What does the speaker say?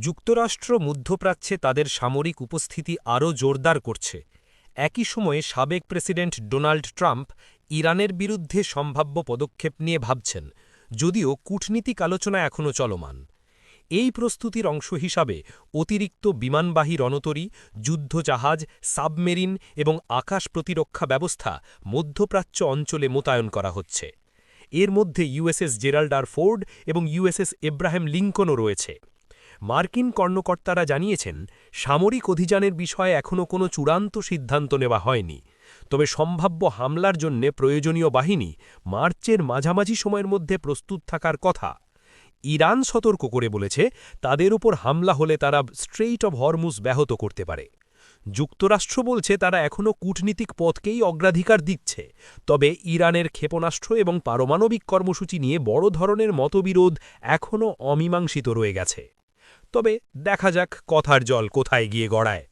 যুক্তরাষ্ট্র মধ্যপ্রাচ্যে তাদের সামরিক উপস্থিতি আরও জোরদার করছে। একই সময়ে সাবেক প্রেসিডেন্ট ডোনাল্ড ট্রাম্প ইরানের বিরুদ্ধে সম্ভাব্য পদক্ষেপ নিয়ে ভাবছেন, যদিও কূটনীতিক আলোচনা এখনও চলমান। এই প্রস্তুতির অংশ হিসাবে অতিরিক্ত বিমানবাহী রণতরী, যুদ্ধজাহাজ, সাবমেরিন এবং আকাশ প্রতিরক্ষা ব্যবস্থা মধ্যপ্রাচ্য অঞ্চলে মোতায়েন করা হচ্ছে। এর মধ্যে ইউএসএস জেরাল্ড আর ফোর্ড এবং ইউএসএস এব্রাহাম লিঙ্কনও রয়েছে। মার্কিন কর্মকর্তারা জানিয়েছেন, সামরিক অভিযানের বিষয়ে এখনও কোনো চূড়ান্ত সিদ্ধান্ত নেওয়া হয়নি, তবে সম্ভাব্য হামলার জন্য প্রয়োজনীয় বাহিনী মার্চের মাঝামাঝি সময়ের মধ্যে প্রস্তুত থাকার কথা। ইরান সতর্ক করে বলেছে, তাদের উপর হামলা হলে তারা স্ট্রেইট অব হরমুজ ব্যাহত করতে পারে। যুক্তরাষ্ট্র বলছে তারা এখনও কূটনীতিক পথকেই অগ্রাধিকার দিচ্ছে, তবে ইরানের ক্ষেপণাস্ত্র এবং পারমাণবিক কর্মসূচি নিয়ে বড় ধরনের মতবিরোধ এখনও অমীমাংসিত রয়ে গেছে। তবে দেখা যাক কথার জল কোথায় গিয়ে গড়ায়।